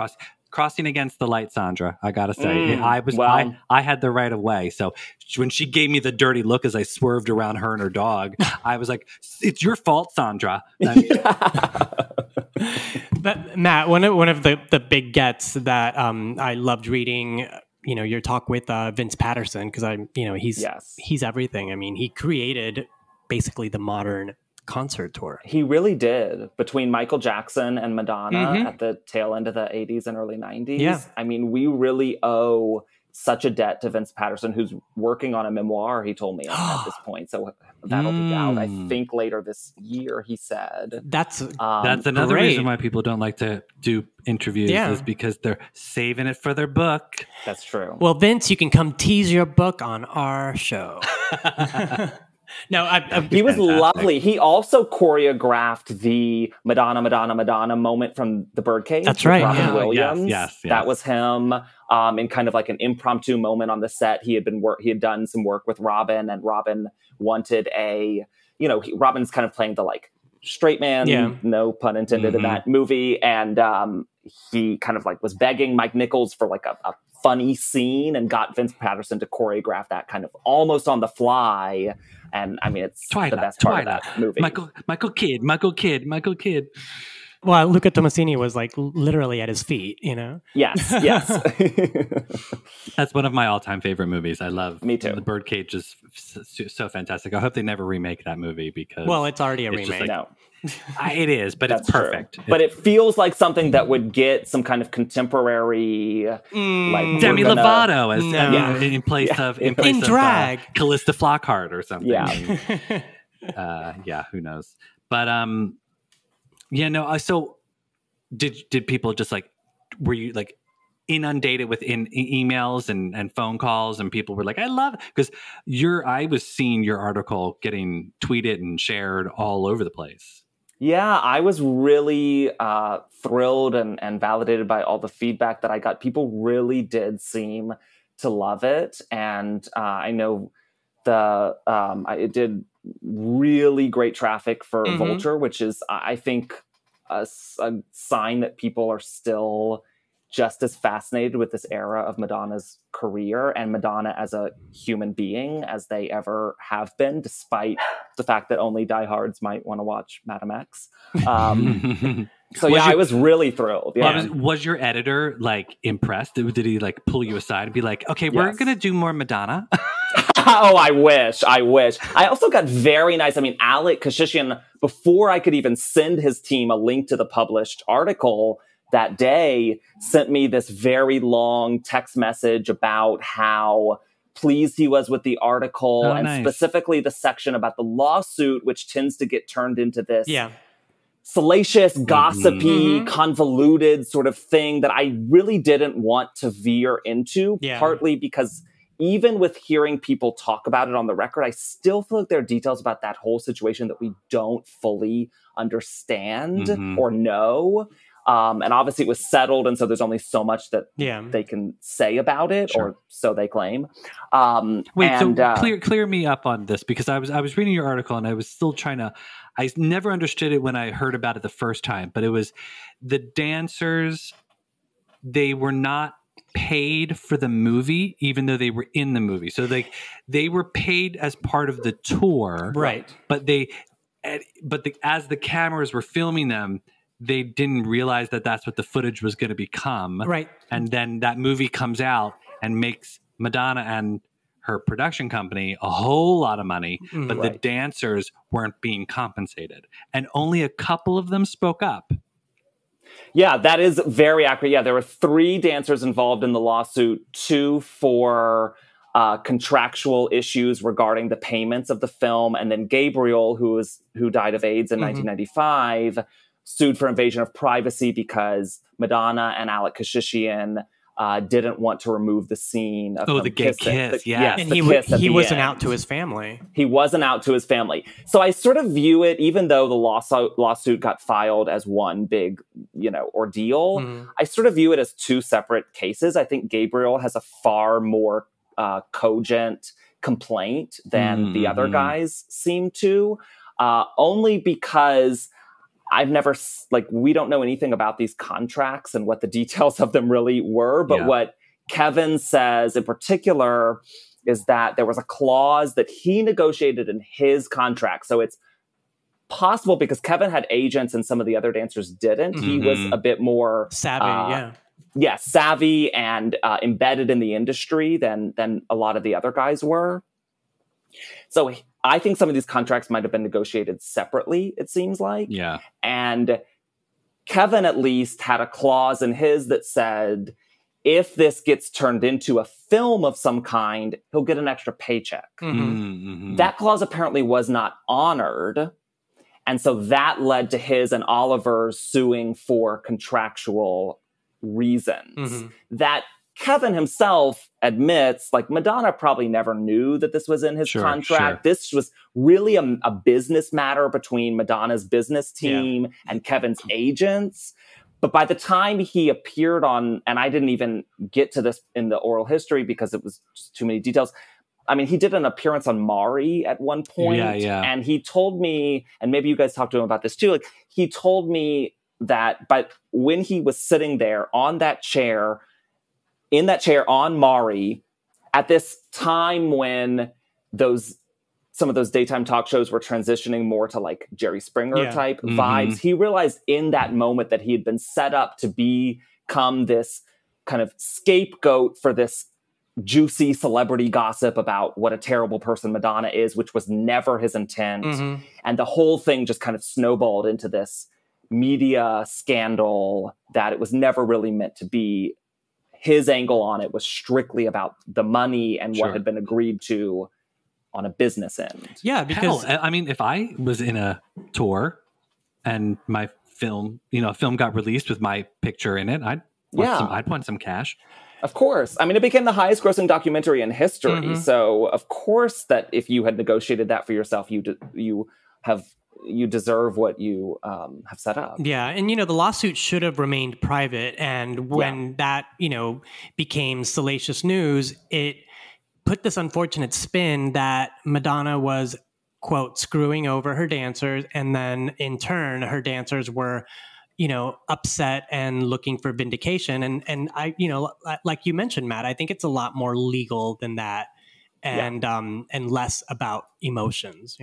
Speaker 3: crossing against the light, Sandra. I gotta say, I had the right of way. So when she gave me the dirty look as I swerved around her and her dog, I was like, "It's your fault, Sandra."
Speaker 4: But Matt, one of the big gets that I loved reading, you know, your talk with Vince Patterson, because he's everything. I mean, he created basically the modern concert tour.
Speaker 5: He really did. Between Michael Jackson and Madonna at the tail end of the 80s and early 90s.
Speaker 4: Yeah.
Speaker 5: I mean, we really owe such a debt to Vince Patterson, who's working on a memoir, he told me at this point. So that'll be out, I think, later this year, he said.
Speaker 4: That's
Speaker 3: another
Speaker 4: great.
Speaker 3: reason why people don't like to do interviews is because they're saving it for their book.
Speaker 5: That's true.
Speaker 4: Well, Vince, you can come tease your book on our show. No,
Speaker 5: he was lovely. He also choreographed the Madonna moment from the Birdcage.
Speaker 4: That's right.
Speaker 5: Robin Williams.
Speaker 3: Yes.
Speaker 5: That was him. In kind of like an impromptu moment on the set. He had done some work with Robin, and Robin wanted Robin's kind of playing the like straight man, no pun intended in that movie, and he kind of like was begging Mike Nichols for like a funny scene, and got Vince Patterson to choreograph that kind of almost on the fly. And I mean, it's the best part of that movie.
Speaker 3: Michael Kidd.
Speaker 4: Well, Luca Tomasini was like literally at his feet, you know?
Speaker 5: Yes.
Speaker 3: That's one of my all-time favorite movies. I love.
Speaker 5: Me too.
Speaker 3: The Birdcage is so fantastic. I hope they never remake that movie because.
Speaker 4: Well, it's already a remake.
Speaker 5: No.
Speaker 3: It is, but it's perfect.
Speaker 5: True. But it feels like something that would get some kind of contemporary, like
Speaker 3: Demi Lovato as in place of
Speaker 4: drag,
Speaker 3: Callista Flockhart or something.
Speaker 5: Yeah,
Speaker 3: who knows? But So did people just like, were you like inundated with emails and phone calls, and people were like, I love it, because I was seeing your article getting tweeted and shared all over the place.
Speaker 5: Yeah, I was really thrilled and validated by all the feedback that I got. People really did seem to love it. And I know it did really great traffic for Vulture, which is, I think, a sign that people are still just as fascinated with this era of Madonna's career and Madonna as a human being as they ever have been, despite the fact that only diehards might want to watch Madam X. I was really thrilled. Yeah.
Speaker 3: Was your editor like impressed? Did he like pull you aside and be like, okay, we're going to do more Madonna?
Speaker 5: Oh, I wish. I also got very nice. I mean, Alec Kashishian, before I could even send his team a link to the published article that day, sent me this very long text message about how pleased he was with the article, specifically the section about the lawsuit, which tends to get turned into this salacious, gossipy, convoluted sort of thing that I really didn't want to veer into, partly because even with hearing people talk about it on the record, I still feel like there are details about that whole situation that we don't fully understand or know. And obviously it was settled, and so there's only so much that they can say about it, or so they claim.
Speaker 3: Clear me up on this, because I was reading your article and I was still trying to. I never understood it when I heard about it the first time, but it was the dancers. They were not paid for the movie, even though they were in the movie. So they were paid as part of the tour,
Speaker 4: right?
Speaker 3: But as the cameras were filming them, they didn't realize that that's what the footage was going to become,
Speaker 4: right?
Speaker 3: And then that movie comes out and makes Madonna and her production company a whole lot of money, but the dancers weren't being compensated, and only a couple of them spoke up.
Speaker 5: Yeah, that is very accurate. Yeah, there were 3 dancers involved in the lawsuit, 2 for contractual issues regarding the payments of the film, and then Gabriel, who died of AIDS in 1995, sued for invasion of privacy because Madonna and Alec Kashishian didn't want to remove the scene of
Speaker 3: the gay kiss.
Speaker 5: And
Speaker 4: he wasn't out to his family.
Speaker 5: He wasn't out to his family. So I sort of view it, even though the lawsuit got filed as one big, ordeal, I sort of view it as 2 separate cases. I think Gabriel has a far more cogent complaint than the other guys seem to, only because I've never, we don't know anything about these contracts and what the details of them really were. But what Kevin says in particular is that there was a clause that he negotiated in his contract. So it's possible, because Kevin had agents and some of the other dancers didn't. He was a bit more
Speaker 4: savvy,
Speaker 5: savvy and embedded in the industry than a lot of the other guys were. So I think some of these contracts might have been negotiated separately, it seems like.
Speaker 3: Yeah.
Speaker 5: And Kevin at least had a clause in his that said, if this gets turned into a film of some kind, he'll get an extra paycheck. That clause apparently was not honored. And so that led to his and Oliver's suing for contractual reasons. That Kevin himself admits, Madonna probably never knew that this was in his contract. This was really a business matter between Madonna's business team and Kevin's agents. But by the time he appeared on, and I didn't even get to this in the oral history because it was just too many details. I mean, he did an appearance on Maury at one point, and he told me, and maybe you guys talked to him about this too, he told me that when he was sitting there on that chair, in that chair on Maury, at this time when some of those daytime talk shows were transitioning more to Jerry Springer type vibes, he realized in that moment that he had been set up to become this kind of scapegoat for this juicy celebrity gossip about what a terrible person Madonna is, which was never his intent. And the whole thing just kind of snowballed into this media scandal that it was never really meant to be. His angle on it was strictly about the money and what had been agreed to on a business end.
Speaker 4: Yeah, because
Speaker 3: I mean, if I was in a tour and my film, a film got released with my picture in it, I'd want some cash.
Speaker 5: Of course. I mean, it became the highest grossing documentary in history. So of course that if you had negotiated that for yourself, you deserve what you have set up.
Speaker 4: Yeah. And, the lawsuit should have remained private. And when that, became salacious news, it put this unfortunate spin that Madonna was, quote, screwing over her dancers. And then in turn, her dancers were, upset and looking for vindication. And I, like you mentioned, Matt, I think it's a lot more legal than that and less about emotions,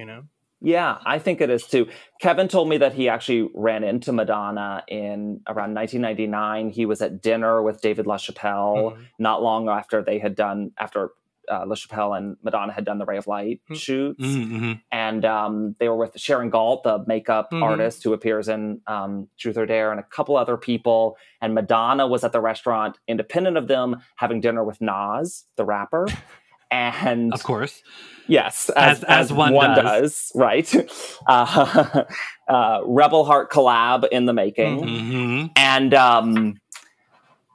Speaker 5: Yeah, I think it is too. Kevin told me that he actually ran into Madonna in around 1999. He was at dinner with David LaChapelle not long after LaChapelle and Madonna had done the Ray of Light shoots. And they were with Sharon Galt, the makeup artist who appears in Truth or Dare, and a couple other people. And Madonna was at the restaurant, independent of them, having dinner with Nas, the rapper. And
Speaker 3: of course,
Speaker 5: yes, as one does, right? Rebel Heart collab in the making. And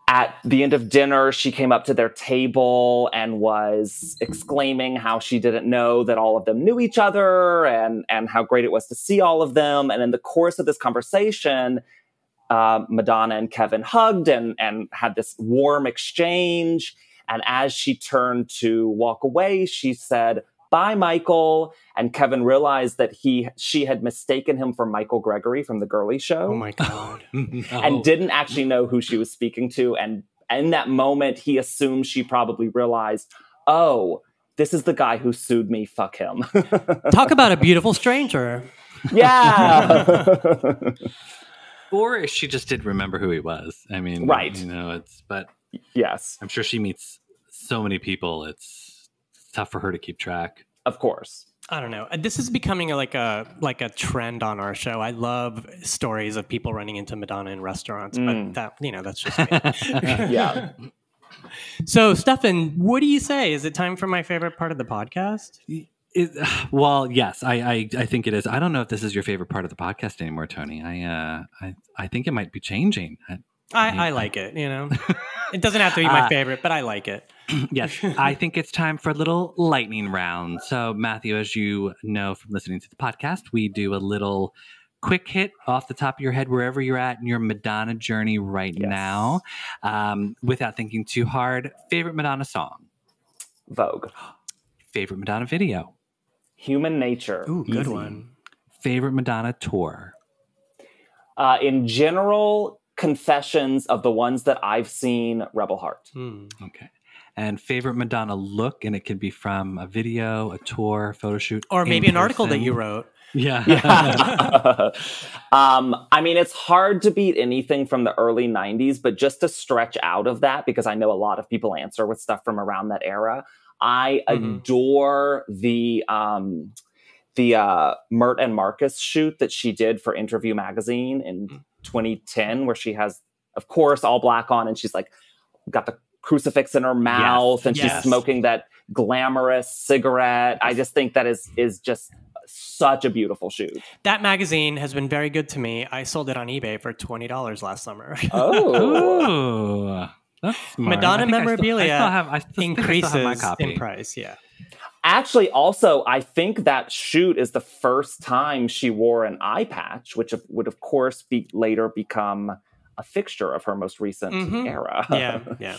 Speaker 5: at the end of dinner, she came up to their table and was exclaiming how she didn't know that all of them knew each other and how great it was to see all of them. And in the course of this conversation, Madonna and Kevin hugged and had this warm exchange. And as she turned to walk away, she said, "Bye, Michael." And Kevin realized that she had mistaken him for Michael Gregory from The Girly Show.
Speaker 4: Oh my God.
Speaker 5: And didn't actually know who she was speaking to. And in that moment, he assumed she probably realized, oh, this is the guy who sued me. Fuck him.
Speaker 4: Talk about a beautiful stranger.
Speaker 5: Yeah.
Speaker 3: Or she just didn't remember who he was. I mean,
Speaker 5: right.
Speaker 3: But
Speaker 5: yes,
Speaker 3: I'm sure she meets so many people. It's tough for her to keep track.
Speaker 5: Of course.
Speaker 4: I don't know. This is becoming like a trend on our show. I love stories of people running into Madonna in restaurants, but that's just me.
Speaker 5: Yeah.
Speaker 4: So, Stefan, what do you say? Is it time for my favorite part of the podcast?
Speaker 3: Well, yes, I think it is. I don't know if this is your favorite part of the podcast anymore, Tony. I think it might be changing.
Speaker 4: I like it. It doesn't have to be my favorite, but I like it.
Speaker 3: Yes, I think it's time for a little lightning round. So, Matthew, as you know from listening to the podcast, we do a little quick hit off the top of your head wherever you're at in your Madonna journey right now, without thinking too hard. Favorite Madonna song?
Speaker 5: Vogue.
Speaker 3: Favorite Madonna video?
Speaker 5: Human Nature.
Speaker 4: Ooh, good one.
Speaker 3: Favorite Madonna tour?
Speaker 5: In general, Confessions of the ones that I've seen, Rebel Heart.
Speaker 3: Okay. And favorite Madonna look, and it could be from a video, a tour, photo shoot,
Speaker 4: or maybe an article that you wrote.
Speaker 3: Yeah.
Speaker 5: I mean, it's hard to beat anything from the early 90s, but just to stretch out of that, because I know a lot of people answer with stuff from around that era. I adore the Mert and Marcus shoot that she did for Interview Magazine in 2010, where she has, of course, all black on, and she's like got the crucifix in her mouth, and she's smoking that glamorous cigarette. I just think that is just such a beautiful shoot.
Speaker 4: That magazine has been very good to me. I sold it on eBay for $20 last summer.
Speaker 3: Oh. That's smart.
Speaker 4: Madonna memorabilia
Speaker 3: I still
Speaker 4: increases
Speaker 3: have my copy.
Speaker 4: in price. Yeah.
Speaker 5: Actually, also, I think that shoot is the first time she wore an eye patch, which would, of course, later become a fixture of her most recent era.
Speaker 4: Yeah.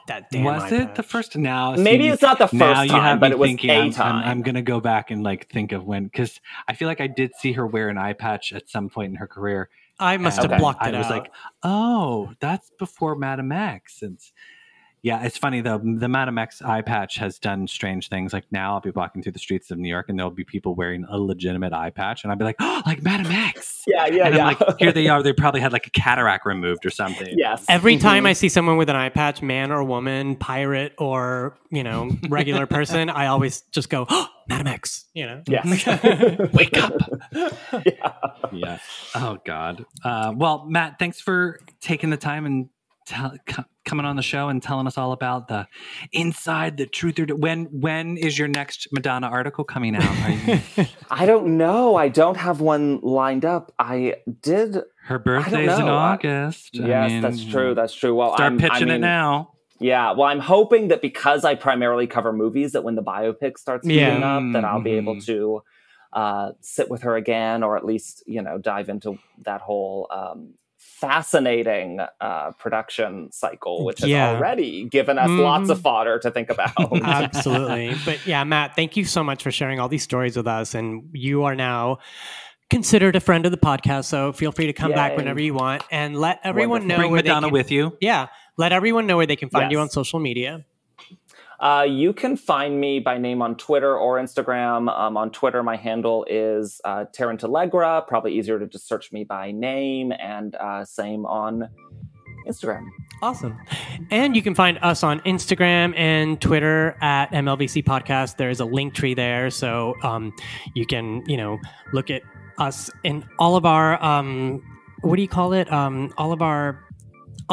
Speaker 4: That damn
Speaker 3: was
Speaker 4: eye
Speaker 3: it
Speaker 4: patch.
Speaker 3: the first? Now,
Speaker 5: maybe it's not the first time, but it was
Speaker 3: thinking,
Speaker 5: a time.
Speaker 3: I'm going to go back and think of when, because I feel like I did see her wear an eye patch at some point in her career.
Speaker 4: I must have blocked it out.
Speaker 3: I was like, oh, that's before Madame X. And yeah, it's funny though. The Madame X eye patch has done strange things. Like now I'll be walking through the streets of New York and there'll be people wearing a legitimate eye patch. And I'll be like, oh, like Madame X.
Speaker 5: Yeah.
Speaker 3: I'm like, here they are. They probably had like a cataract removed or something.
Speaker 5: Yes.
Speaker 4: Every time I see someone with an eye patch, man or woman, pirate or, regular person, I always just go, oh, Madame X,
Speaker 5: Yes.
Speaker 3: Wake up. Yeah. Oh, God. Well, Matt, thanks for taking the time and coming on the show and telling us all about the inside, the truth. When is your next Madonna article coming out?
Speaker 5: I don't know. I don't have one lined up.
Speaker 3: Her birthday's in August.
Speaker 5: Yes, that's true. That's true. Well,
Speaker 3: start pitching it now.
Speaker 5: Yeah, well, I'm hoping that because I primarily cover movies, that when the biopic starts heating up, that I'll be able to sit with her again, or at least, dive into that whole fascinating production cycle, which has already given us lots of fodder to think about.
Speaker 4: Absolutely. But yeah, Matt, thank you so much for sharing all these stories with us. And you are now considered a friend of the podcast, so feel free to come back whenever you want, and let everyone know
Speaker 3: Bring
Speaker 4: where
Speaker 3: Madonna with you.
Speaker 4: Yeah, let everyone know where they can find you on social media.
Speaker 5: You can find me by name on Twitter or Instagram. On Twitter, my handle is Tarantalegra. Probably easier to just search me by name, and same on Instagram.
Speaker 4: Awesome. And you can find us on Instagram and Twitter at MLVC Podcast. There's a link tree there, so you can look at us in all of our all of our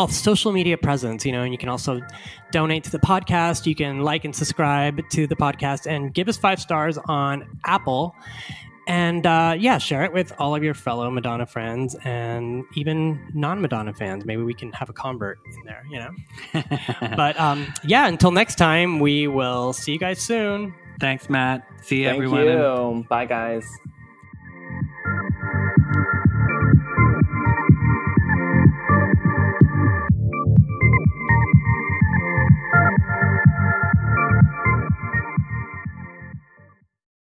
Speaker 4: social media presence, and you can also donate to the podcast. You can like and subscribe to the podcast and give us 5 stars on Apple, and share it with all of your fellow Madonna friends and even non-Madonna fans. Maybe we can have a convert in there, but until next time, we will see you guys soon.
Speaker 3: Thanks, Matt. See you,
Speaker 5: Thank
Speaker 3: everyone.
Speaker 5: you. Bye, guys.